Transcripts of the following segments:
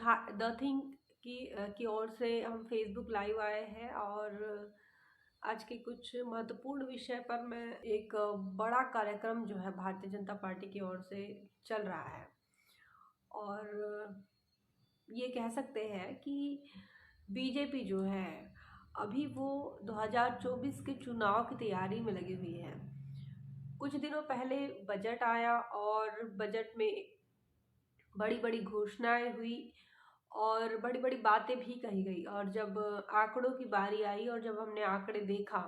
The thing की ओर से हम फेसबुक लाइव आए हैं और आज के कुछ महत्वपूर्ण विषय पर मैं एक बड़ा कार्यक्रम जो है भारतीय जनता पार्टी की ओर से चल रहा है और ये कह सकते हैं कि बीजेपी जो है अभी वो 2024 के चुनाव की तैयारी में लगी हुई है। कुछ दिनों पहले बजट आया और बजट में बड़ी बड़ी घोषणाएं हुई और बड़ी बड़ी बातें भी कही गई। और जब आंकड़ों की बारी आई और जब हमने आंकड़े देखा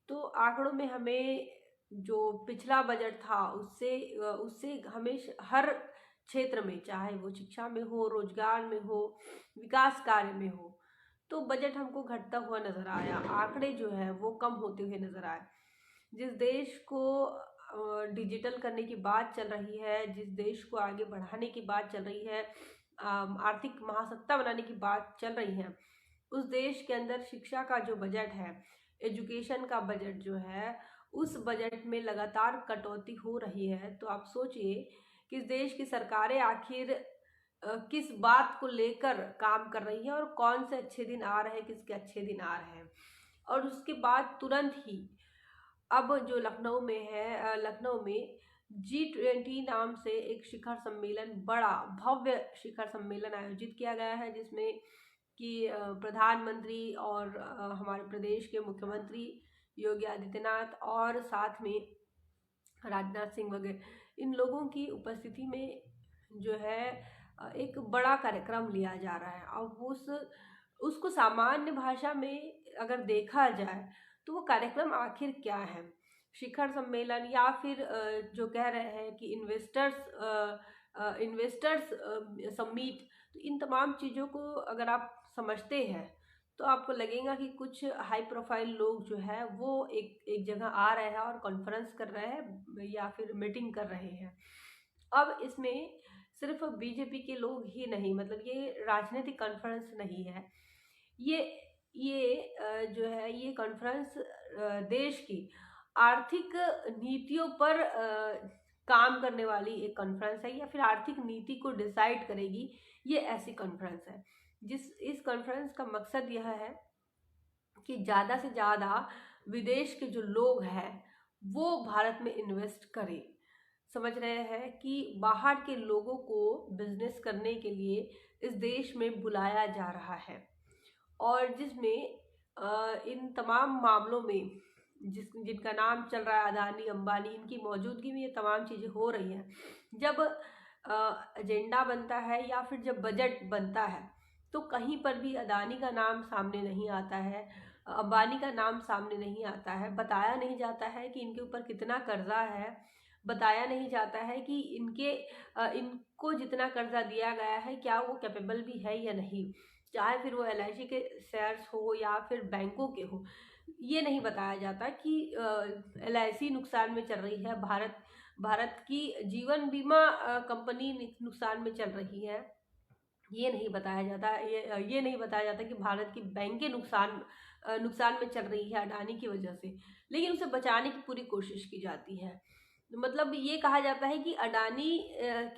तो आंकड़ों में हमें जो पिछला बजट था उससे उससे हमें हर क्षेत्र में, चाहे वो शिक्षा में हो, रोजगार में हो, विकास कार्य में हो, तो बजट हमको घटता हुआ नजर आया। आंकड़े जो है वो कम होते हुए नजर आए। जिस देश को डिजिटल करने की बात चल रही है, जिस देश को आगे बढ़ाने की बात चल रही है, आर्थिक महासत्ता बनाने की बात चल रही है, उस देश के अंदर शिक्षा का जो बजट है, एजुकेशन का बजट जो है, उस बजट में लगातार कटौती हो रही है। तो आप सोचिए कि इस देश की सरकारें आखिर किस बात को लेकर काम कर रही है और कौन से अच्छे दिन आ रहे हैं, किसके अच्छे दिन आ रहे हैं। और उसके बाद तुरंत ही अब जो लखनऊ में है, लखनऊ में G20 नाम से एक शिखर सम्मेलन, बड़ा भव्य शिखर सम्मेलन आयोजित किया गया है, जिसमें कि प्रधानमंत्री और हमारे प्रदेश के मुख्यमंत्री योगी आदित्यनाथ और साथ में राजनाथ सिंह वगैरह इन लोगों की उपस्थिति में जो है एक बड़ा कार्यक्रम लिया जा रहा है। अब उसको सामान्य भाषा में अगर देखा जाए तो वो कार्यक्रम आखिर क्या है, शिखर सम्मेलन या फिर जो कह रहे हैं कि इन्वेस्टर्स समिट, तो इन तमाम चीज़ों को अगर आप समझते हैं तो आपको लगेगा कि कुछ हाई प्रोफाइल लोग जो है वो एक जगह आ रहे हैं और कॉन्फ्रेंस कर रहे हैं या फिर मीटिंग कर रहे हैं। अब इसमें सिर्फ बीजेपी के लोग ही नहीं, मतलब ये राजनीतिक कॉन्फ्रेंस नहीं है, ये जो है ये कॉन्फ्रेंस देश की आर्थिक नीतियों पर काम करने वाली एक कॉन्फ्रेंस है, या फिर आर्थिक नीति को डिसाइड करेगी, ये ऐसी कॉन्फ्रेंस है। इस कॉन्फ्रेंस का मकसद यह है कि ज़्यादा से ज़्यादा विदेश के जो लोग हैं वो भारत में इन्वेस्ट करें। समझ रहे हैं कि बाहर के लोगों को बिजनेस करने के लिए इस देश में बुलाया जा रहा है और जिसमें इन तमाम मामलों में जिनका नाम चल रहा है अदानी अंबानी, इनकी मौजूदगी में ये तमाम चीज़ें हो रही हैं। जब एजेंडा बनता है या फिर जब बजट बनता है तो कहीं पर भी अदानी का नाम सामने नहीं आता है, अंबानी का नाम सामने नहीं आता है। बताया नहीं जाता है कि इनके ऊपर कितना कर्जा है, बताया नहीं जाता है कि इनको जितना कर्जा दिया गया है क्या वो कैपेबल भी है या नहीं, चाहे फिर वो LIC के शेयर्स हो या फिर बैंकों के हो। ये नहीं बताया जाता कि LIC नुकसान में चल रही है, भारत की जीवन बीमा कंपनी नुकसान में चल रही है। ये नहीं बताया जाता, ये नहीं बताया जाता कि भारत की बैंकें नुकसान में चल रही है अडानी की वजह से, लेकिन उसे बचाने की पूरी कोशिश की जाती है। मतलब ये कहा जाता है कि अडानी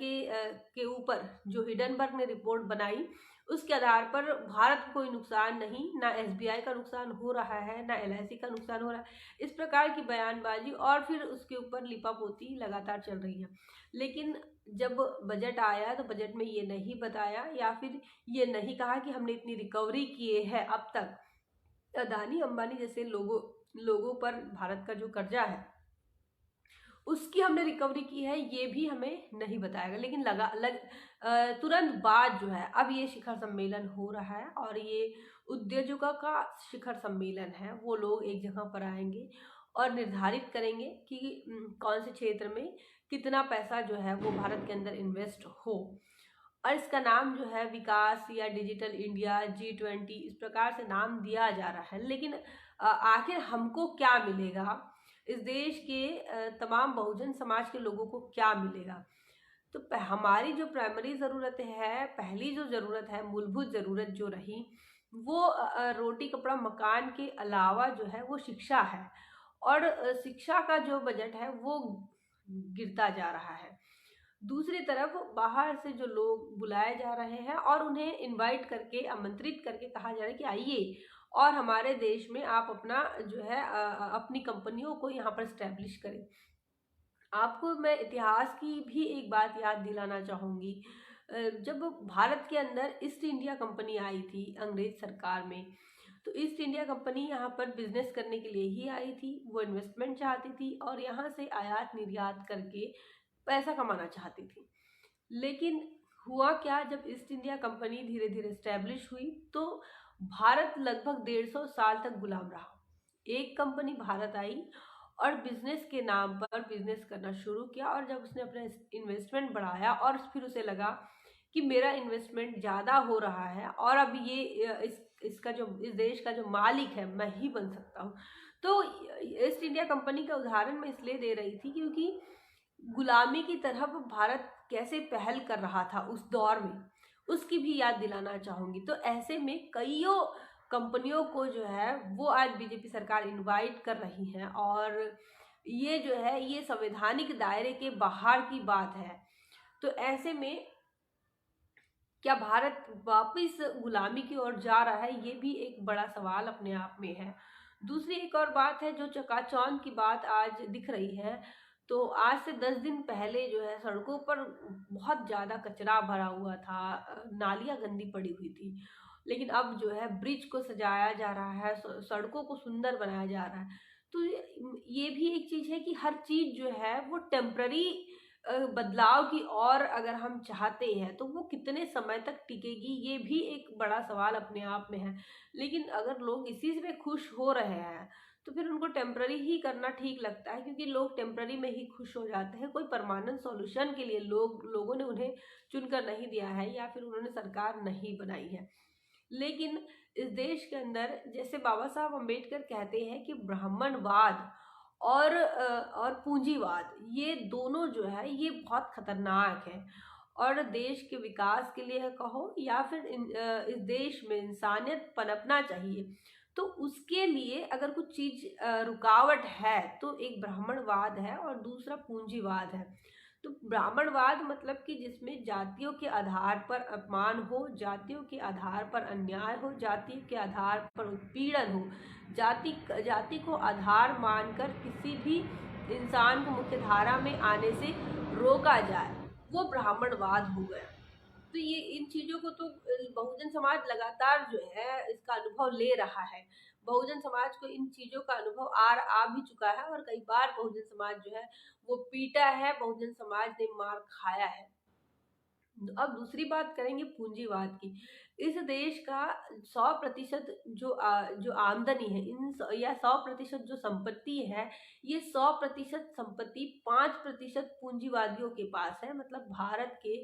के ऊपर जो हिडनबर्ग ने रिपोर्ट बनाई उसके आधार पर भारत को कोई नुकसान नहीं, ना SBI का नुकसान हो रहा है, ना LIC का नुकसान हो रहा है। इस प्रकार की बयानबाजी और फिर उसके ऊपर लिपापोती लगातार चल रही है। लेकिन जब बजट आया तो बजट में ये नहीं बताया या फिर ये नहीं कहा कि हमने इतनी रिकवरी किए है अब तक। अदानी अंबानी जैसे लोगों पर भारत का जो कर्जा है उसकी हमने रिकवरी की है, ये भी हमें नहीं बताएगा। लेकिन तुरंत बाद जो है अब ये शिखर सम्मेलन हो रहा है और ये उद्योजकों का शिखर सम्मेलन है। वो लोग एक जगह पर आएंगे और निर्धारित करेंगे कि कौन से क्षेत्र में कितना पैसा जो है वो भारत के अंदर इन्वेस्ट हो, और इसका नाम जो है विकास या डिजिटल इंडिया G20 इस प्रकार से नाम दिया जा रहा है। लेकिन आखिर हमको क्या मिलेगा, इस देश के तमाम बहुजन समाज के लोगों को क्या मिलेगा? तो हमारी जो प्राइमरी ज़रूरत है, पहली जो ज़रूरत है, मूलभूत ज़रूरत जो रही वो रोटी कपड़ा मकान के अलावा जो है वो शिक्षा है। और शिक्षा का जो बजट है वो गिरता जा रहा है। दूसरी तरफ बाहर से जो लोग बुलाए जा रहे हैं और उन्हें इनवाइट करके, आमंत्रित करके कहा जा रहा है कि आइए और हमारे देश में आप अपना जो है अपनी कंपनियों को यहाँ पर स्टैब्लिश करें। आपको मैं इतिहास की भी एक बात याद दिलाना चाहूँगी। जब भारत के अंदर ईस्ट इंडिया कंपनी आई थी अंग्रेज सरकार में, तो ईस्ट इंडिया कंपनी यहाँ पर बिजनेस करने के लिए ही आई थी। वो इन्वेस्टमेंट चाहती थी और यहाँ से आयात निर्यात करके पैसा कमाना चाहती थी। लेकिन हुआ क्या, जब ईस्ट इंडिया कंपनी धीरे धीरे स्टैब्लिश हुई तो भारत लगभग 150 साल तक गुलाम रहा। एक कंपनी भारत आई और बिजनेस के नाम पर बिजनेस करना शुरू किया, और जब उसने अपना इन्वेस्टमेंट बढ़ाया और फिर उसे लगा कि मेरा इन्वेस्टमेंट ज़्यादा हो रहा है और अब ये इसका जो इस देश का जो मालिक है मैं ही बन सकता हूँ। तो ईस्ट इंडिया कंपनी का उदाहरण मैं इसलिए दे रही थी क्योंकि गुलामी की तरफ भारत कैसे पहल कर रहा था उस दौर में, उसकी भी याद दिलाना चाहूंगी। तो ऐसे में कईयों कंपनियों को जो है वो आज बीजेपी सरकार इनवाइट कर रही है, और ये जो है ये संवैधानिक दायरे के बाहर की बात है। तो ऐसे में क्या भारत वापस गुलामी की ओर जा रहा है, ये भी एक बड़ा सवाल अपने आप में है। दूसरी एक और बात है, जो चकाचौंध की बात आज दिख रही है। तो आज से 10 दिन पहले जो है सड़कों पर बहुत ज़्यादा कचरा भरा हुआ था, नालियाँ गंदी पड़ी हुई थी। लेकिन अब जो है ब्रिज को सजाया जा रहा है, सड़कों को सुंदर बनाया जा रहा है। तो ये भी एक चीज़ है कि हर चीज़ जो है वो टेम्पररी बदलाव की और अगर हम चाहते हैं तो वो कितने समय तक टिकेगी, ये भी एक बड़ा सवाल अपने आप में है। लेकिन अगर लोग इसी में खुश हो रहे हैं तो फिर उनको टेम्पररी ही करना ठीक लगता है, क्योंकि लोग टेम्पररी में ही खुश हो जाते हैं। कोई परमानेंट सॉल्यूशन के लिए लोगों ने उन्हें चुनकर नहीं दिया है या फिर उन्होंने सरकार नहीं बनाई है। लेकिन इस देश के अंदर जैसे बाबा साहब अम्बेडकर कहते हैं कि ब्राह्मणवाद और पूंजीवाद, ये दोनों जो है ये बहुत खतरनाक है। और देश के विकास के लिए कहो या फिर इस देश में इंसानियत पनपना चाहिए, तो उसके लिए अगर कुछ चीज रुकावट है तो एक ब्राह्मणवाद है और दूसरा पूंजीवाद है। तो ब्राह्मणवाद मतलब कि जिसमें जातियों के आधार पर अपमान हो, जातियों के आधार पर अन्याय हो, जाति के आधार पर उत्पीड़न हो, जाति जाति को आधार मानकर किसी भी इंसान को मुख्य धारा में आने से रोका जाए, वो ब्राह्मणवाद हो गया। तो ये इन चीजों को तो बहुजन समाज लगातार जो है इसका अनुभव ले रहा है। बहुजन समाज को इन चीजों का अनुभव आ भी चुका है और कई बार बहुजन समाज जो है वो पीटा है, बहुजन समाज ने मार खाया है। अब दूसरी बात करेंगे पूंजीवाद की। इस देश का 100% जो आमदनी है या 100% जो संपत्ति है, ये 100% संपत्ति 5% पूंजीवादियों के पास है। मतलब भारत के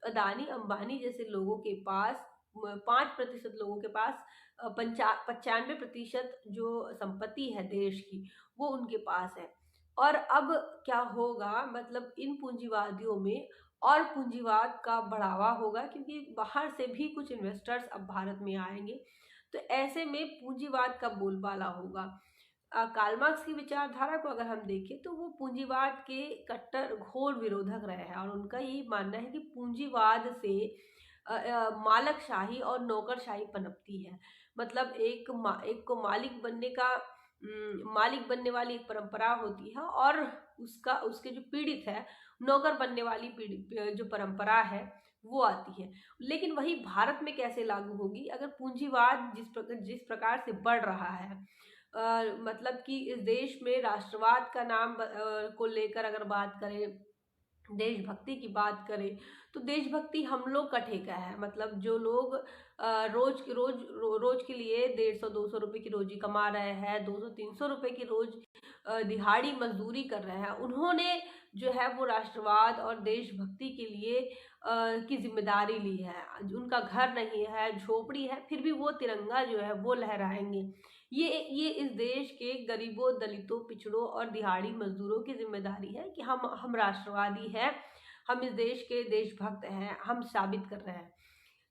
अदानी अंबानी जैसे लोगों के पास 5% लोगों के पास 95% जो संपत्ति है देश की वो उनके पास है। और अब क्या होगा, मतलब इन पूंजीवादियों में और पूंजीवाद का बढ़ावा होगा, क्योंकि बाहर से भी कुछ इन्वेस्टर्स अब भारत में आएंगे। तो ऐसे में पूंजीवाद का बोलबाला होगा। कार्ल मार्क्स की विचारधारा को अगर हम देखें तो वो पूंजीवाद के कट्टर घोर विरोधक रहे हैं, और उनका ये मानना है कि पूंजीवाद से मालकशाही और नौकरशाही पनपती है। मतलब एक को मालिक बनने वाली एक परंपरा होती है, और उसके जो पीड़ित है नौकर बनने वाली जो परंपरा है वो आती है। लेकिन वही भारत में कैसे लागू होगी अगर पूंजीवाद जिस प्रकार से बढ़ रहा है। मतलब कि इस देश में राष्ट्रवाद का नाम को लेकर अगर बात करें, देशभक्ति की बात करें, तो देशभक्ति हम लोग का ठेका है। मतलब जो लोग रोज के लिए 150-200 रुपए की रोजी कमा रहे हैं, 200-300 रुपए की रोज दिहाड़ी मजदूरी कर रहे हैं, उन्होंने जो है वो राष्ट्रवाद और देशभक्ति के लिए की जिम्मेदारी ली है। उनका घर नहीं है, झोपड़ी है, फिर भी वो तिरंगा जो है वो लहराएंगे। ये इस देश के गरीबों, दलितों, पिछड़ों और दिहाड़ी मजदूरों की जिम्मेदारी है कि हम राष्ट्रवादी हैं, हम इस देश के देशभक्त हैं, हम साबित कर रहे हैं।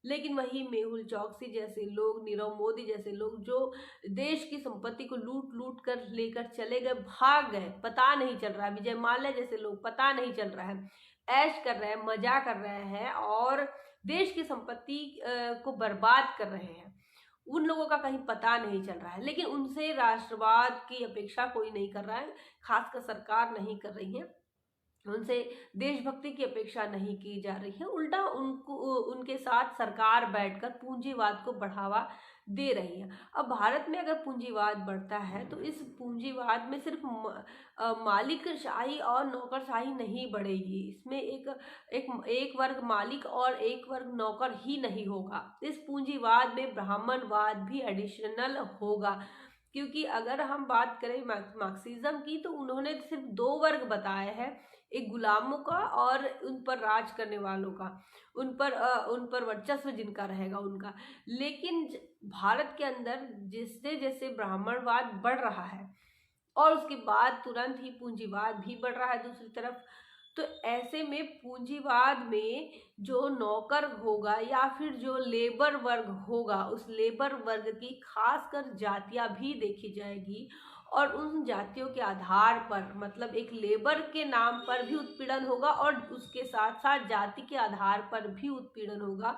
लेकिन वही मेहुल चौकसी जैसे लोग, नीरव मोदी जैसे लोग जो देश की संपत्ति को लूट लूट कर लेकर चले गए, भाग गए, पता नहीं चल रहा है, विजय माल्या जैसे लोग, पता नहीं चल रहा है, ऐश कर रहे हैं, मजा कर रहे हैं और देश की संपत्ति को बर्बाद कर रहे हैं, उन लोगों का कहीं पता नहीं चल रहा है। लेकिन उनसे राष्ट्रवाद की अपेक्षा कोई नहीं कर रहा है, खासकर सरकार नहीं कर रही है। उनसे देशभक्ति की अपेक्षा नहीं की जा रही है, उल्टा उनको उनके साथ सरकार बैठकर पूंजीवाद को बढ़ावा दे रही है। अब भारत में अगर पूंजीवाद बढ़ता है तो इस पूंजीवाद में सिर्फ मालिकशाही और नौकरशाही नहीं बढ़ेगी, इसमें एक वर्ग मालिक और एक वर्ग नौकर ही नहीं होगा, इस पूंजीवाद में ब्राह्मणवाद भी एडिशनल होगा। क्योंकि अगर हम बात करें मार्क्सिज्म की, तो उन्होंने सिर्फ दो वर्ग बताए हैं, एक गुलामों का और उन पर राज करने वालों का, उन पर वर्चस्व जिनका रहेगा उनका। लेकिन भारत के अंदर जैसे जैसे ब्राह्मणवाद बढ़ रहा है और उसके बाद तुरंत ही पूंजीवाद भी बढ़ रहा है दूसरी तरफ, तो ऐसे में पूंजीवाद में जो नौकर होगा या फिर जो लेबर वर्ग होगा, उस लेबर वर्ग की खासकर जातियां भी देखी जाएगी और उन जातियों के आधार पर, मतलब एक लेबर के नाम पर भी उत्पीड़न होगा और उसके साथ साथ जाति के आधार पर भी उत्पीड़न होगा।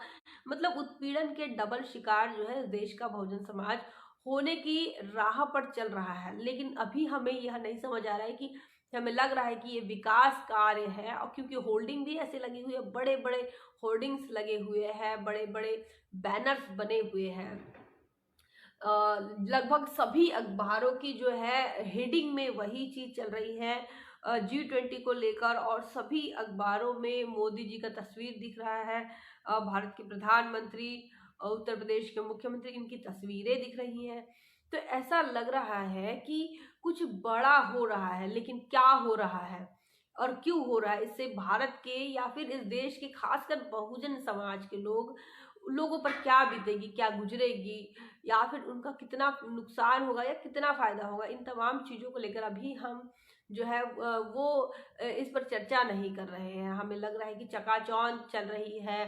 मतलब उत्पीड़न के डबल शिकार जो है देश का बहुजन समाज होने की राह पर चल रहा है। लेकिन अभी हमें यह नहीं समझ आ रहा है कि हमें लग रहा है कि ये विकास कार्य है, और क्योंकि होल्डिंग भी ऐसे लगी हुई है, बड़े बड़े होर्डिंग्स लगे हुए हैं, बड़े बड़े बैनर्स बने हुए हैं, लगभग सभी अखबारों की जो है हेडिंग में वही चीज चल रही है G20 को लेकर, और सभी अखबारों में मोदी जी का तस्वीर दिख रहा है, भारत के प्रधानमंत्री, उत्तर प्रदेश के मुख्यमंत्री, इनकी तस्वीरें दिख रही हैं। तो ऐसा लग रहा है कि कुछ बड़ा हो रहा है, लेकिन क्या हो रहा है और क्यों हो रहा है, इससे भारत के या फिर इस देश के खासकर बहुजन समाज के लोगों पर क्या बीतेगी, क्या गुजरेगी, या फिर उनका कितना नुकसान होगा या कितना फायदा होगा, इन तमाम चीजों को लेकर अभी हम जो है वो इस पर चर्चा नहीं कर रहे हैं। हमें लग रहा है कि चकाचौंध चल रही है,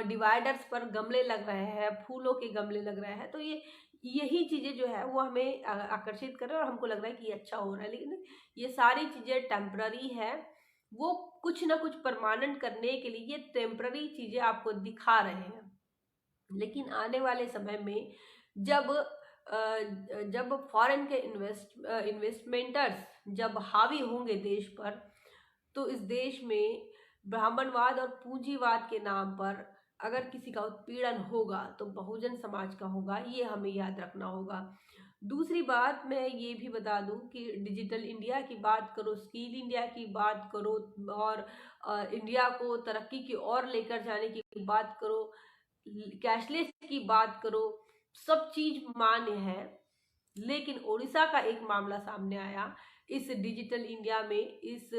डिवाइडर्स पर गमले लग रहे हैं, फूलों के गमले लग रहे हैं, तो यही चीजें जो है वो हमें आकर्षित कर रहे हैं और हमको लग रहा है कि ये अच्छा हो रहा है। लेकिन ये सारी चीजें टेम्पररी है, वो कुछ ना कुछ परमानेंट करने के लिए ये टेम्पररी चीजें आपको दिखा रहे हैं। लेकिन आने वाले समय में जब जब फॉरेन के इन्वेस्टमेंटर्स जब हावी होंगे देश पर, तो इस देश में ब्राह्मणवाद और पूंजीवाद के नाम पर अगर किसी का उत्पीड़न होगा तो बहुजन समाज का होगा, ये हमें याद रखना होगा। दूसरी बात मैं ये भी बता दूं कि डिजिटल इंडिया की बात करो, स्किल इंडिया की बात करो, और इंडिया को तरक्की की ओर लेकर जाने की बात करो, कैशलेस की बात करो, सब चीज मान्य है। लेकिन ओडिशा का एक मामला सामने आया इस डिजिटल इंडिया में, इस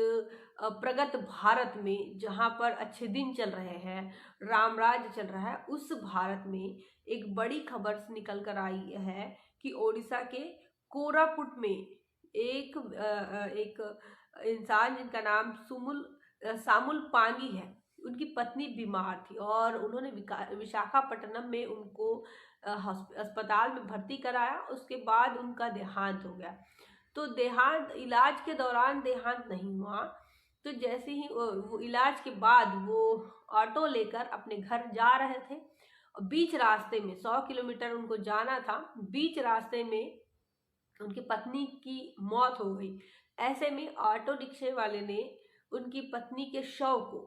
प्रगत भारत में जहां पर अच्छे दिन चल रहे हैं, राम राज्य चल रहा है, उस भारत में एक बड़ी खबर निकल कर आई है कि ओडिशा के कोरापुट में एक इंसान जिनका नाम सामुल पांगी है, उनकी पत्नी बीमार थी और उन्होंने विशाखापट्टनम में उनको अस्पताल में भर्ती कराया, उसके बाद उनका देहांत हो गया। तो देहांत, इलाज के दौरान देहांत नहीं हुआ, तो जैसे ही वो इलाज के बाद वो ऑटो लेकर अपने घर जा रहे थे, बीच रास्ते में 100 किलोमीटर उनको जाना था, बीच रास्ते में उनकी पत्नी की मौत हो गई। ऐसे में ऑटो रिक्शे वाले ने उनकी पत्नी के शव को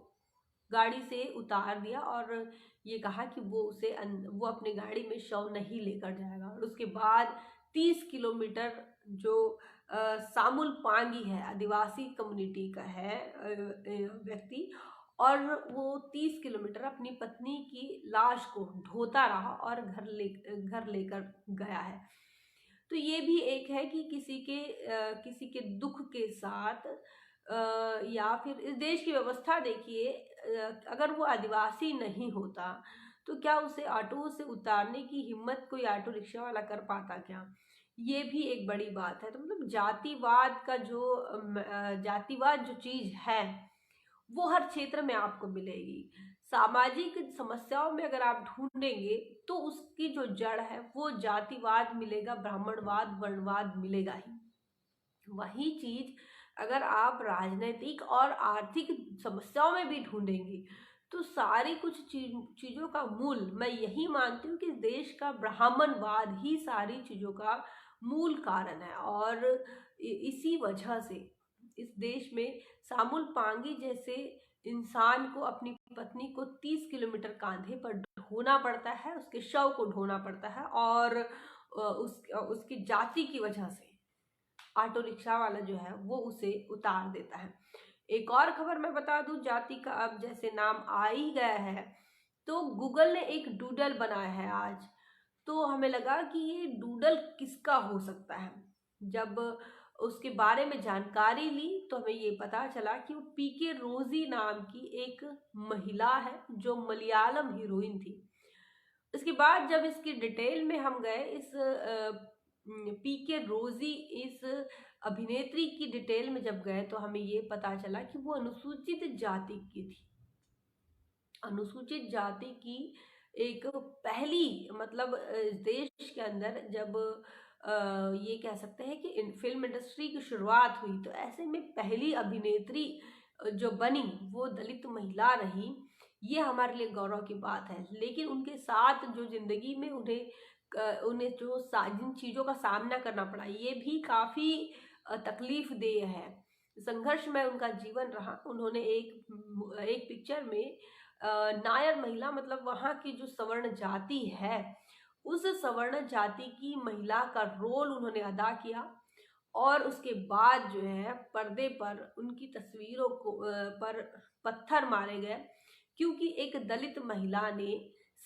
गाड़ी से उतार दिया और ये कहा कि वो अपने गाड़ी में शव नहीं लेकर जाएगा। और उसके बाद 30 किलोमीटर जो सामुल पांगी है, आदिवासी कम्युनिटी का है व्यक्ति, और वो 30 किलोमीटर अपनी पत्नी की लाश को ढोता रहा और घर लेकर गया है। तो ये भी एक है कि किसी के दुख के साथ या फिर इस देश की व्यवस्था देखिए, अगर वो आदिवासी नहीं होता तो क्या उसे ऑटो से उतारने की हिम्मत कोई ऑटो रिक्शा वाला कर पाता क्या? ये भी एक बड़ी बात है। तो मतलब जातिवाद जो चीज है वो हर क्षेत्र में आपको मिलेगी। सामाजिक समस्याओं में अगर आप ढूंढेंगे तो उसकी जो जड़ है वो जातिवाद मिलेगा, ब्राह्मणवाद, वर्णवाद मिलेगा ही। वही चीज अगर आप राजनीतिक और आर्थिक समस्याओं में भी ढूंढेंगे तो सारी कुछ चीजों का मूल मैं यही मानती हूँ कि देश का ब्राह्मणवाद ही सारी चीजों का मूल कारण है। और इसी वजह से इस देश में सामुल पांगी जैसे इंसान को अपनी पत्नी को 30 किलोमीटर कांधे पर ढोना पड़ता है, उसके शव को ढोना पड़ता है, और उसकी जाति की वजह से ऑटो रिक्शा वाला जो है वो उसे उतार देता है। एक और खबर मैं बता दूं, जाति का अब जैसे नाम आ ही गया है तो गूगल ने एक डूडल बनाया है आज। तो हमें लगा कि ये डूडल किसका हो सकता है। जब उसके बारे में जानकारी ली तो हमें ये पता चला कि वो पीके रोजी नाम की एक महिला है जो मलयालम हीरोइन थी। इसके बाद जब इसकी डिटेल में हम गए, इस पीके रोजी इस अभिनेत्री की डिटेल में जब गए तो हमें ये पता चला कि वो अनुसूचित जाति की थी। अनुसूचित जाति की एक पहली मतलब देश के अंदर जब ये कह सकते हैं कि फिल्म इंडस्ट्री की शुरुआत हुई तो ऐसे में पहली अभिनेत्री जो बनी वो दलित महिला रही। ये हमारे लिए गौरव की बात है। लेकिन उनके साथ जो जिंदगी में उन्हें जो जिन चीज़ों का सामना करना पड़ा ये भी काफ़ी तकलीफ देह है। संघर्षमय उनका जीवन रहा। उन्होंने एक पिक्चर में नायर महिला मतलब वहाँ की जो सवर्ण जाति है उस सवर्ण जाति की महिला का रोल उन्होंने अदा किया। और उसके बाद जो है पर्दे पर उनकी तस्वीरों को पर पत्थर मारे गए क्योंकि एक दलित महिला ने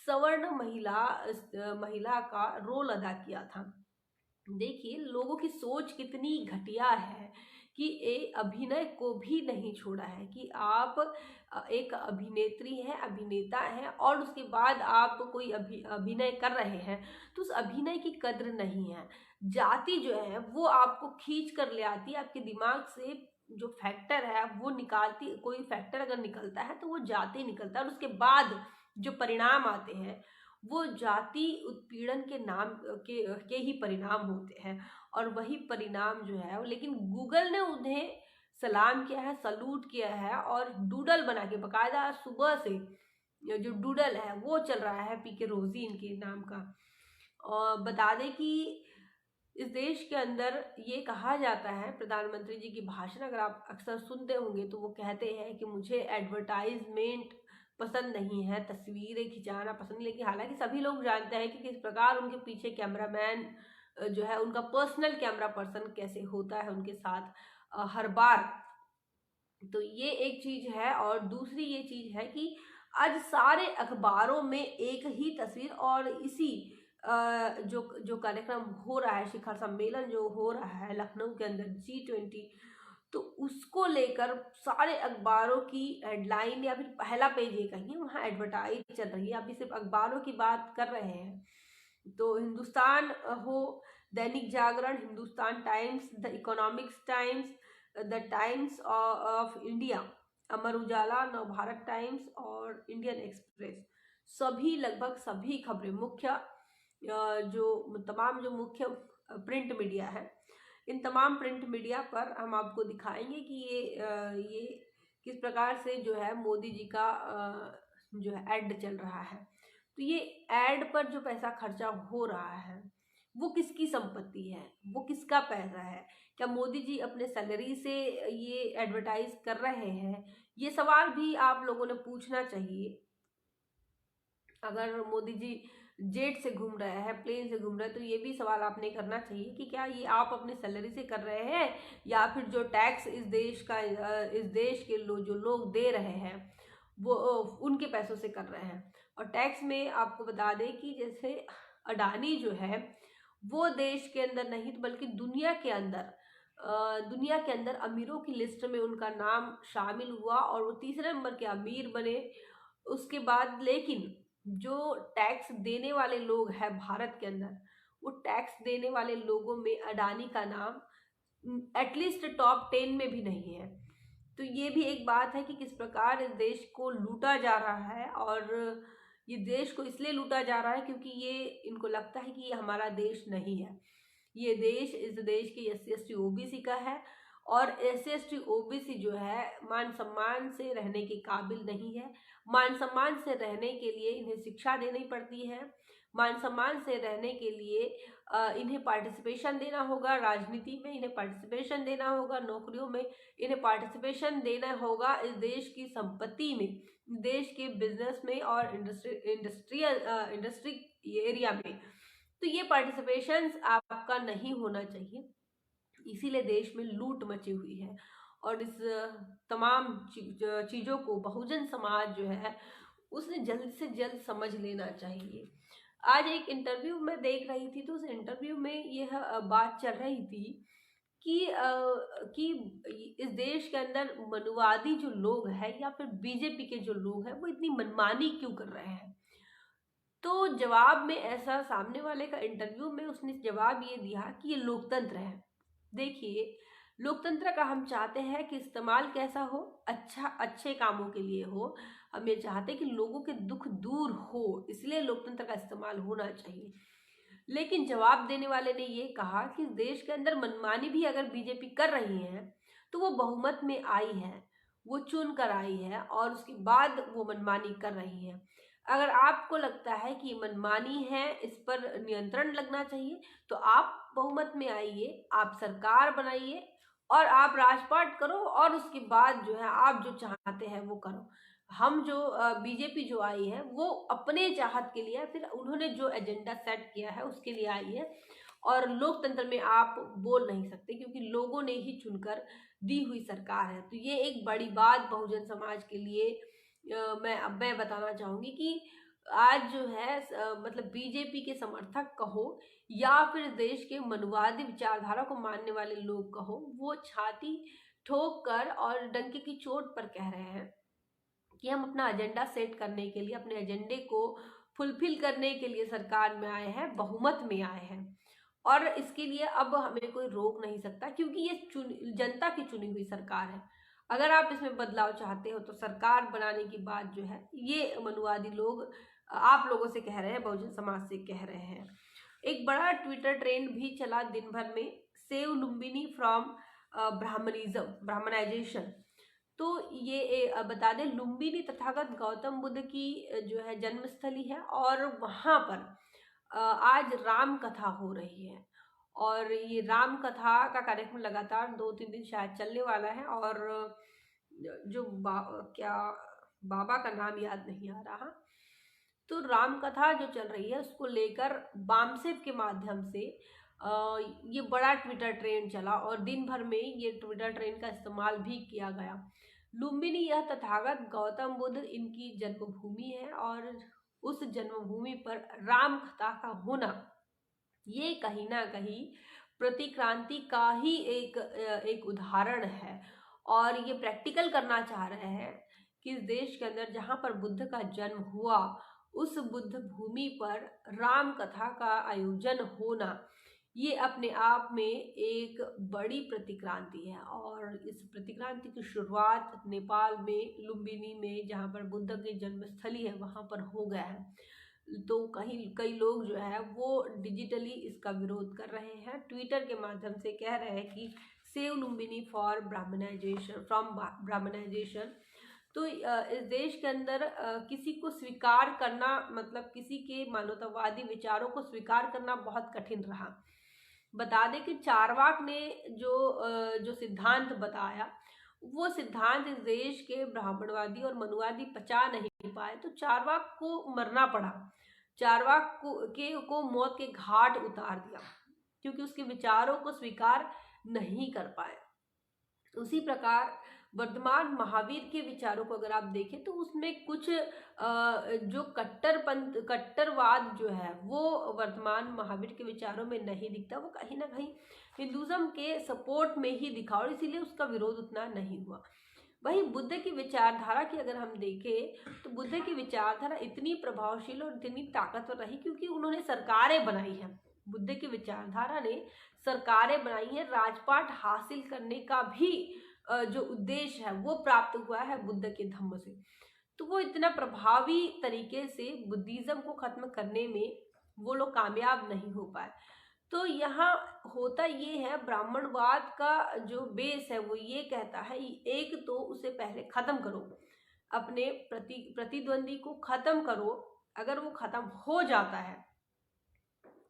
सवर्ण महिला का रोल अदा किया था। देखिए लोगों की सोच कितनी घटिया है कि अभिनय को भी नहीं छोड़ा है कि आप एक अभिनेत्री हैं, अभिनेता हैं और उसके बाद आप कोई अभिनय कर रहे हैं तो उस अभिनय की कद्र नहीं है। जाति जो है वो आपको खींच कर ले आती है, आपके दिमाग से जो फैक्टर है वो निकालती। कोई फैक्टर अगर निकलता है तो वो जाति निकलता है और उसके बाद जो परिणाम आते हैं वो जाति उत्पीड़न के नाम के ही परिणाम होते हैं। और वही परिणाम जो है लेकिन गूगल ने उन्हें सलाम किया है, सलूट किया है और डूडल बना के बकायदा सुबह से जो डूडल है वो चल रहा है पीके रोजी इनके नाम का। और बता दें कि इस देश के अंदर ये कहा जाता है, प्रधानमंत्री जी की भाषण अगर आप अक्सर सुनते होंगे तो वो कहते हैं कि मुझे एडवर्टाइजमेंट पसंद नहीं है, तस्वीरें खिंचाना पसंद। लेकिन हालांकि सभी लोग जानते हैं कि किस प्रकार उनके पीछे कैमरामैन जो है उनका पर्सनल कैमरा पर्सन कैसे होता है उनके साथ हर बार। तो ये एक चीज है। और दूसरी ये चीज है कि आज सारे अखबारों में एक ही तस्वीर और इसी जो कार्यक्रम हो रहा है, शिखर सम्मेलन जो हो रहा है लखनऊ के अंदर G20, तो उसको लेकर सारे अखबारों की हेडलाइन या फिर पहला पेज ये कहिए वहाँ एडवर्टाइज चल रही है। अभी सिर्फ अखबारों की बात कर रहे हैं तो हिंदुस्तान हो, Dainik Jagran, Hindustan Times, the Economics Times, the Times of India, Amar Ujala, Navbharat Times और इंडियन एक्सप्रेस, सभी लगभग सभी खबरें मुख्य जो मुख्य प्रिंट मीडिया है, इन तमाम प्रिंट मीडिया पर हम आपको दिखाएंगे कि ये किस प्रकार से जो है मोदी जी का जो है ऐड चल रहा है। तो ये ऐड पर जो पैसा खर्चा हो रहा है वो किसकी संपत्ति है, वो किसका पैसा है? क्या मोदी जी अपने सैलरी से ये एडवर्टाइज कर रहे हैं? ये सवाल भी आप लोगों ने पूछना चाहिए। अगर मोदी जी जेट से घूम रहे हैं, प्लेन से घूम रहे हैं, तो ये भी सवाल आपने करना चाहिए कि क्या ये आप अपने सैलरी से कर रहे हैं या फिर जो टैक्स इस देश के जो लोग दे रहे हैं वो उनके पैसों से कर रहे हैं। और टैक्स में आपको बता दें कि जैसे अडानी जो है वो देश के अंदर नहीं बल्कि दुनिया के अंदर अमीरों की लिस्ट में उनका नाम शामिल हुआ और वो तीसरे नंबर के अमीर बने। उसके बाद लेकिन जो टैक्स देने वाले लोग हैं भारत के अंदर, वो टैक्स देने वाले लोगों में अडानी का नाम एटलीस्ट टॉप 10 में भी नहीं है। तो ये भी एक बात है कि किस प्रकार इस देश को लूटा जा रहा है। और ये देश को इसलिए लूटा जा रहा है क्योंकि ये इनको लगता है कि ये हमारा देश नहीं है, ये देश इस देश के SC ST OBC का है और SC ST OBC जो है मान सम्मान से रहने के काबिल नहीं है। मान सम्मान से रहने के लिए इन्हें शिक्षा देनी पड़ती है। मान सम्मान से रहने के लिए इन्हें पार्टिसिपेशन देना होगा, राजनीति में इन्हें पार्टिसिपेशन देना होगा, नौकरियों में इन्हें पार्टिसिपेशन देना होगा, इस देश की संपत्ति में, देश के बिजनेस में और इंडस्ट्री एरिया में। तो ये पार्टिसिपेशन आपका नहीं होना चाहिए। इसीलिए देश में लूट मची हुई है और इस तमाम चीज़ों को बहुजन समाज जो है उसने जल्द से जल्द समझ लेना चाहिए। आज एक इंटरव्यू में देख रही थी, तो उस इंटरव्यू में यह बात चल रही थी कि इस देश के अंदर मनुवादी जो लोग हैं या फिर बीजेपी के जो लोग हैं वो इतनी मनमानी क्यों कर रहे हैं। तो जवाब में ऐसा सामने वाले का इंटरव्यू में उसने जवाब ये दिया कि ये लोकतंत्र है। देखिए, लोकतंत्र का हम चाहते हैं कि इस्तेमाल कैसा हो, अच्छे कामों के लिए हो। हम ये चाहते हैं कि लोगों के दुख दूर हो, इसलिए लोकतंत्र का इस्तेमाल होना चाहिए। लेकिन जवाब देने वाले ने ये कहा कि देश के अंदर मनमानी भी अगर बीजेपी कर रही है तो वो बहुमत में आई है, वो चुन कर आई है और उसके बाद वो मनमानी कर रही है। अगर आपको लगता है कि मनमानी है, इस पर नियंत्रण लगना चाहिए, तो आप बहुमत में आइए, आप सरकार बनाइए और आप राजपाट करो और उसके बाद जो है आप जो चाहते हैं वो करो। हम जो बीजेपी जो आई है वो अपने चाहत के लिए, फिर उन्होंने जो एजेंडा सेट किया है उसके लिए आई है और लोकतंत्र में आप बोल नहीं सकते क्योंकि लोगों ने ही चुनकर दी हुई सरकार है। तो ये एक बड़ी बात बहुजन समाज के लिए मैं बताना चाहूंगी कि आज जो है मतलब बीजेपी के समर्थक कहो या फिर देश के मनुवादी विचारधारा को मानने वाले लोग कहो, वो छाती ठोक कर और डंके की चोट पर कह रहे हैं कि हम अपना एजेंडा सेट करने के लिए, अपने एजेंडे को फुलफिल करने के लिए सरकार में आए हैं, बहुमत में आए हैं और इसके लिए अब हमें कोई रोक नहीं सकता क्योंकि ये जनता की चुनी हुई सरकार है। अगर आप इसमें बदलाव चाहते हो तो सरकार बनाने की बात जो है ये मनुवादी लोग आप लोगों से कह रहे हैं, बहुजन समाज से कह रहे हैं। एक बड़ा ट्विटर ट्रेंड भी चला दिन भर में, सेव लुम्बिनी फ्रॉम ब्राह्मणाइजेशन। तो ये बता दें, लुम्बिनी तथागत गौतम बुद्ध की जो है जन्मस्थली है और वहाँ पर आज राम कथा हो रही है और ये राम कथा का कार्यक्रम लगातार 2-3 दिन शायद चलने वाला है और जो क्या बाबा का नाम याद नहीं आ रहा। तो राम कथा जो चल रही है उसको लेकर बामसेव के माध्यम से ये बड़ा ट्विटर ट्रेंड चला और दिन भर में ये ट्विटर ट्रेंड का इस्तेमाल भी किया गया। लुम्बिनी यह तथागत गौतम बुद्ध इनकी जन्मभूमि है और उस जन्मभूमि पर राम कथा का होना ये कहीं ना कहीं प्रतिक्रांति का ही एक उदाहरण है और ये प्रैक्टिकल करना चाह रहे हैं कि इस देश के अंदर जहाँ पर बुद्ध का जन्म हुआ उस बुद्ध भूमि पर राम कथा का आयोजन होना ये अपने आप में एक बड़ी प्रतिक्रांति है और इस प्रतिक्रांति की शुरुआत नेपाल में लुम्बिनी में, जहाँ पर बुद्ध की जन्मस्थली है, वहाँ पर हो गया है। तो कई लोग जो है वो डिजिटली इसका विरोध कर रहे हैं, ट्विटर के माध्यम से कह रहे हैं कि save Lumbini for Brahminisation, from Brahminisation. तो इस देश के अंदर किसी को स्वीकार करना, मतलब किसी के मानवतावादी विचारों को स्वीकार करना बहुत कठिन रहा। बता दें कि चारवाक ने जो सिद्धांत बताया वो सिद्धांत इस देश के ब्राह्मणवादी और मनुवादी पचा नहीं पाए, तो चारवाक को मरना पड़ा, चारवाक को मौत के घाट उतार दिया क्योंकि उसके विचारों को स्वीकार नहीं कर पाए। उसी प्रकार वर्तमान महावीर के विचारों को अगर आप देखें तो उसमें कुछ जो कट्टरवाद जो है वो वर्तमान महावीर के विचारों में नहीं दिखता, वो कहीं ना कहीं हिंदुज्म के सपोर्ट में ही दिखा और इसीलिए उसका विरोध उतना नहीं हुआ। वहीं बुद्ध की विचारधारा की अगर हम देखें तो बुद्ध की विचारधारा इतनी प्रभावशील और इतनी ताकतवर रही क्योंकि उन्होंने सरकारें बनाई हैं। बुद्ध की विचारधारा ने सरकारें बनाई हैं, राजपाट हासिल करने का भी जो उद्देश्य है वो प्राप्त हुआ है बुद्ध के धम्म से। तो वो इतना प्रभावी तरीके से बुद्धिज्म को खत्म करने में वो लोग कामयाब नहीं हो पाए। तो यहाँ होता ये है, ब्राह्मणवाद का जो बेस है वो ये कहता है, एक तो उसे पहले खत्म करो, अपने प्रतिद्वंदी को खत्म करो। अगर वो खत्म हो जाता है,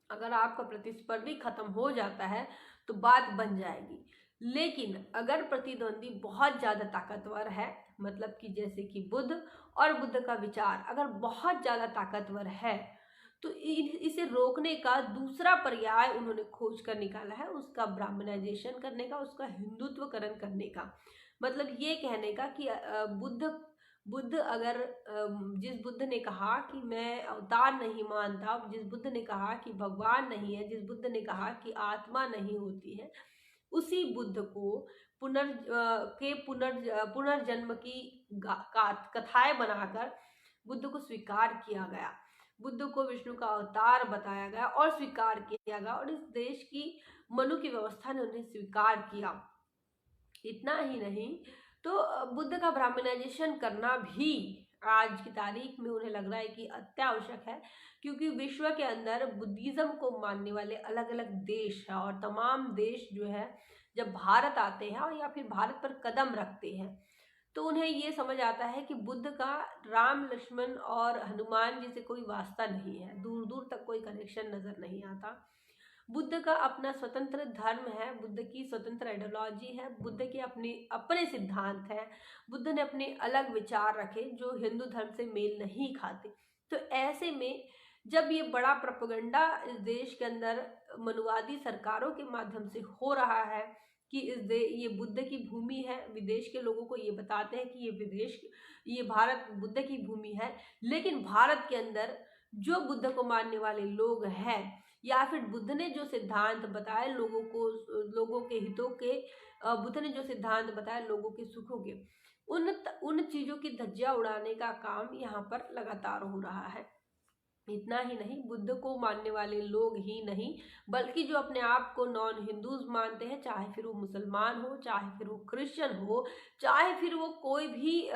अगर आपका प्रतिस्पर्धी खत्म हो जाता है तो बात बन जाएगी। लेकिन अगर प्रतिद्वंदी बहुत ज्यादा ताकतवर है, मतलब कि जैसे कि बुद्ध, और बुद्ध का विचार अगर बहुत ज्यादा ताकतवर है, तो इसे रोकने का दूसरा पर्याय उन्होंने खोज कर निकाला है, उसका ब्राह्मणाइजेशन करने का, उसका हिंदुत्वकरण करने का। मतलब ये कहने का कि बुद्ध बुद्ध अगर जिस बुद्ध ने कहा कि मैं अवतार नहीं मानता, जिस बुद्ध ने कहा कि भगवान नहीं है, जिस बुद्ध ने कहा कि आत्मा नहीं होती है, उसी बुद्ध को पुनर्जन्म की कथाएं बनाकर बुद्ध को स्वीकार किया गया, बुद्ध को विष्णु का अवतार बताया गया और स्वीकार किया गया, और इस देश की मनु की व्यवस्था ने उन्हें स्वीकार किया। इतना ही नहीं, तो बुद्ध का ब्राह्मणाइजेशन करना भी आज की तारीख में उन्हें लग रहा है कि अत्यावश्यक है, क्योंकि विश्व के अंदर बुद्धिज्म को मानने वाले अलग अलग देश हैं, और तमाम देश जो है जब भारत आते हैं और या फिर भारत पर कदम रखते हैं, तो उन्हें ये समझ आता है कि बुद्ध का राम लक्ष्मण और हनुमान जी से कोई वास्ता नहीं है, दूर दूर तक कोई कनेक्शन नजर नहीं आता। बुद्ध का अपना स्वतंत्र धर्म है, बुद्ध की स्वतंत्र आइडियोलॉजी है, बुद्ध के अपने अपने सिद्धांत हैं, बुद्ध ने अपने अलग विचार रखे जो हिंदू धर्म से मेल नहीं खाते। तो ऐसे में जब ये बड़ा प्रोपेगेंडा इस देश के अंदर मनुवादी सरकारों के माध्यम से हो रहा है कि ये बुद्ध की भूमि है, विदेश के लोगों को ये बताते हैं कि ये भारत बुद्ध की भूमि है, लेकिन भारत के अंदर जो बुद्ध को मानने वाले लोग हैं, या फिर बुद्ध ने जो सिद्धांत बताए लोगों को, लोगों के हितों के, बुद्ध ने जो सिद्धांत बताए लोगों के सुखों के, उन चीजों की धज्जियां उड़ाने का काम यहाँ पर लगातार हो रहा है। इतना ही नहीं, बुद्ध को मानने वाले लोग ही नहीं, बल्कि जो अपने आप को नॉन हिंदूज मानते हैं, चाहे फिर वो मुसलमान हो, चाहे फिर वो क्रिश्चियन हो, चाहे फिर वो कोई भी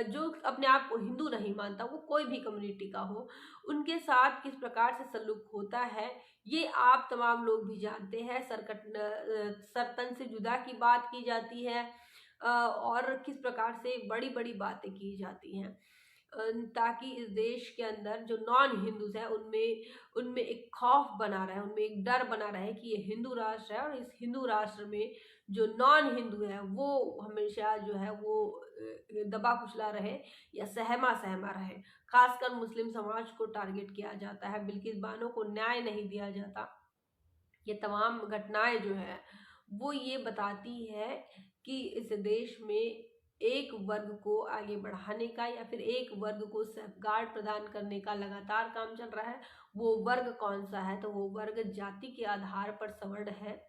जो अपने आप को हिंदू नहीं मानता, वो कोई भी कम्युनिटी का हो, उनके साथ किस प्रकार से सलूक होता है ये आप तमाम लोग भी जानते हैं। सर तन से जुदा की बात की जाती है, और किस प्रकार से बड़ी बड़ी बातें की जाती हैं, ताकि इस देश के अंदर जो नॉन हिंदूज है उनमें उनमें एक खौफ बना रहे, उनमें एक डर बना रहे कि ये हिंदू राष्ट्र है, और इस हिंदू राष्ट्र में जो नॉन हिंदू है वो हमेशा जो है वो दबा कुचला रहे या सहमा सहमा रहे। खासकर मुस्लिम समाज को टारगेट किया जाता है, बिल्किस बानो को न्याय नहीं दिया जाता। ये तमाम घटनाएं जो है वो ये बताती है कि इस देश में एक वर्ग को आगे बढ़ाने का या फिर एक वर्ग को सेफगार्ड प्रदान करने का लगातार काम चल रहा है। वो वर्ग कौन सा है, तो वो वर्ग जाति के आधार पर सवर्ण है।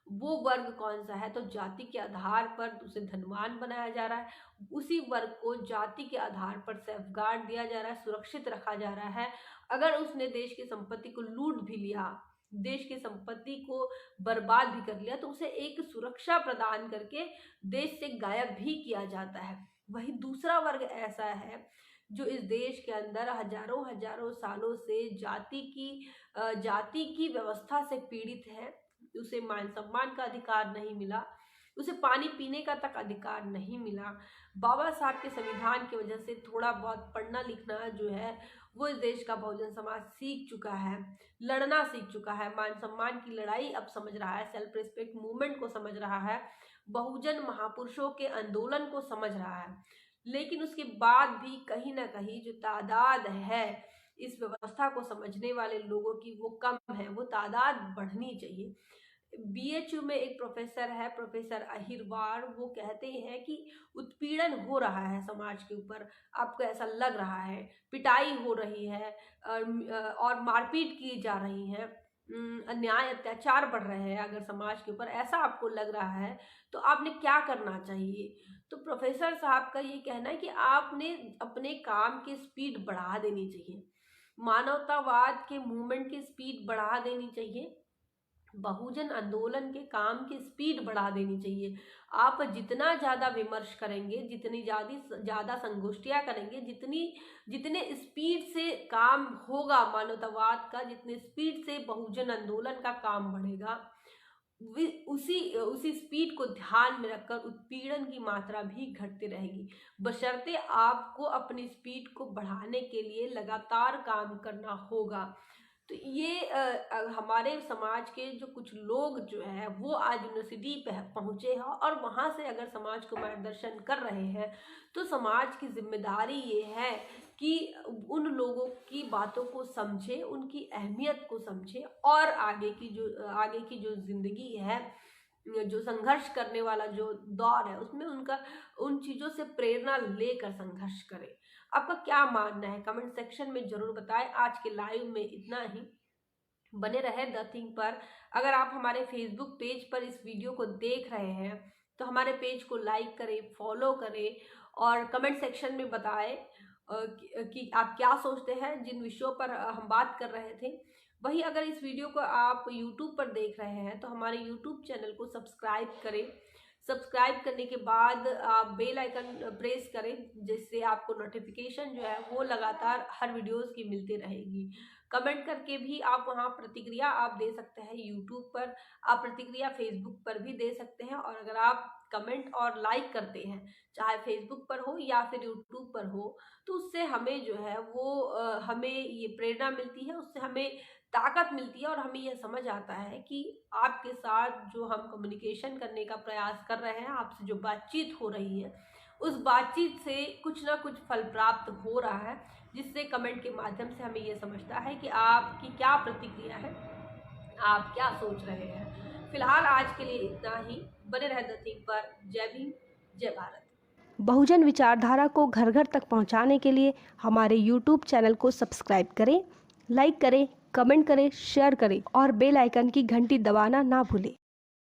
वो वर्ग कौन सा है, तो जाति के आधार पर उसे धनवान बनाया जा रहा है, उसी वर्ग को जाति के आधार पर सेफगार्ड दिया जा रहा है, सुरक्षित रखा जा रहा है। अगर उसने देश की संपत्ति को लूट भी लिया, देश की संपत्ति को बर्बाद भी कर लिया, तो उसे एक सुरक्षा प्रदान करके देश से गायब भी किया जाता है। वही दूसरा वर्ग ऐसा है जो इस देश के अंदर हजारों हजारों सालों से जाति की व्यवस्था से पीड़ित है। उसे मान सम्मान का अधिकार नहीं मिला, उसे पानी पीने का तक अधिकार नहीं मिला। बाबा साहब के संविधान की वजह से थोड़ा बहुत पढ़ना लिखना जो है वो इस देश का बहुजन समाज सीख चुका है, लड़ना सीख चुका है, मान सम्मान की लड़ाई अब समझ रहा है, सेल्फ रिस्पेक्ट मूवमेंट को समझ रहा है, बहुजन महापुरुषों के आंदोलन को समझ रहा है। लेकिन उसके बाद भी कहीं ना कहीं जो तादाद है इस व्यवस्था को समझने वाले लोगों की वो कम है, वो तादाद बढ़नी चाहिए। बीएचयू में एक प्रोफेसर है, प्रोफेसर अहिरवार, वो कहते हैं कि उत्पीड़न हो रहा है समाज के ऊपर, आपको ऐसा लग रहा है, पिटाई हो रही है और मारपीट की जा रही है, अन्याय अत्याचार बढ़ रहे हैं अगर समाज के ऊपर ऐसा आपको लग रहा है तो आपने क्या करना चाहिए। तो प्रोफेसर साहब का ये कहना है कि आपने अपने काम की स्पीड बढ़ा देनी चाहिए, मानवतावाद के मूवमेंट की स्पीड बढ़ा देनी चाहिए, बहुजन आंदोलन के काम की स्पीड बढ़ा देनी चाहिए। आप जितना ज़्यादा विमर्श करेंगे, जितनी ज़्यादा संगोष्ठियाँ करेंगे, जितने स्पीड से काम होगा मानवतावाद का, जितने स्पीड से बहुजन आंदोलन का काम बढ़ेगा, उसी उसी स्पीड को ध्यान में रखकर उत्पीड़न की मात्रा भी घटती रहेगी। बशर्ते आपको अपनी स्पीड को बढ़ाने के लिए लगातार काम करना होगा। तो ये हमारे समाज के जो कुछ लोग जो है वो आज यूनिवर्सिटी पे पहुँचे हैं और वहाँ से अगर समाज को मार्गदर्शन कर रहे हैं, तो समाज की जिम्मेदारी ये है कि उन लोगों की बातों को समझे, उनकी अहमियत को समझे और आगे की जो जिंदगी है, जो संघर्ष करने वाला जो दौर है, उसमें उन चीज़ों से प्रेरणा लेकर संघर्ष करें। आपका क्या मानना है कमेंट सेक्शन में जरूर बताएं। आज के लाइव में इतना ही। बने रहे द थिंग पर। अगर आप हमारे फेसबुक पेज पर इस वीडियो को देख रहे हैं तो हमारे पेज को लाइक करें, फॉलो करें और कमेंट सेक्शन में बताएं कि आप क्या सोचते हैं जिन विषयों पर हम बात कर रहे थे। वही अगर इस वीडियो को आप YouTube पर देख रहे हैं तो हमारे YouTube चैनल को सब्सक्राइब करें। सब्सक्राइब करने के बाद आप बेल आइकन प्रेस करें, जिससे आपको नोटिफिकेशन जो है वो लगातार हर वीडियोस की मिलती रहेगी। कमेंट करके भी आप वहाँ प्रतिक्रिया आप दे सकते हैं यूट्यूब पर, आप प्रतिक्रिया फेसबुक पर भी दे सकते हैं। और अगर आप कमेंट और लाइक करते हैं, चाहे फेसबुक पर हो या फिर यूट्यूब पर हो, तो उससे हमें जो है वो हमें ये प्रेरणा मिलती है, उससे हमें ताकत मिलती है और हमें यह समझ आता है कि आपके साथ जो हम कम्युनिकेशन करने का प्रयास कर रहे हैं, आपसे जो बातचीत हो रही है, उस बातचीत से कुछ ना कुछ फल प्राप्त हो रहा है, जिससे कमेंट के माध्यम से हमें यह समझता है कि आपकी क्या प्रतिक्रिया है, आप क्या सोच रहे हैं। फिलहाल आज के लिए इतना ही। बने रहे द थिंग पर। जय भीम, जय भारत। बहुजन विचारधारा को घर घर तक पहुंचाने के लिए हमारे YouTube चैनल को सब्सक्राइब करें, लाइक करें, कमेंट करें, शेयर करें और बेल आइकन की घंटी दबाना ना भूलें।